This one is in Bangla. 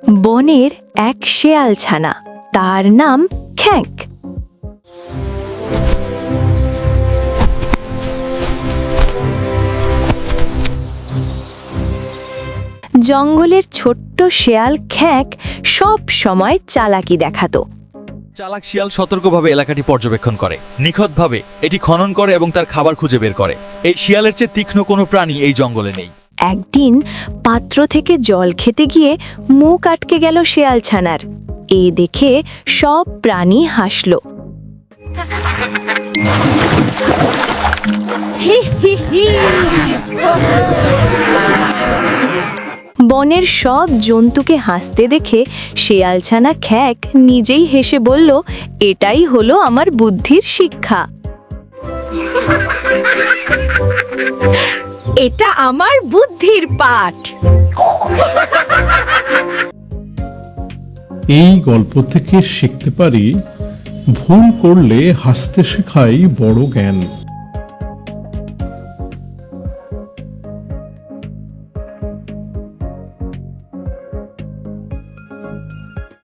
বনের এক শেয়াল ছানা, তার নাম খ্যাঁক। জঙ্গলের ছোট্ট শেয়াল খ্যাঁক সব সময় চালাকি দেখাতো। চালাক শিয়াল সতর্কভাবে এলাকাটি পর্যবেক্ষণ করে, নিখুঁতভাবে এটি খনন করে এবং তার খাবার খুঁজে বের করে। এই শিয়ালের চেয়ে তীক্ষ্ণ কোনো প্রাণী এই জঙ্গলে নেই। একদিন পাত্র থেকে জল খেতে গিয়ে মুখ আটকে গেল শেয়াল ছানার। এ দেখে সব প্রাণী হাসল। বনের সব জন্তুকে হাসতে দেখে শেয়ালছানা খ্যাঁক নিজেই হেসে বলল, এটাই হলো আমার বুদ্ধির শিক্ষা। এটা আমার বুদ্ধির পাঠ। এই গল্প থেকে শিখতে পারি, ভুল করলে হাসতে শেখাই বড় জ্ঞান।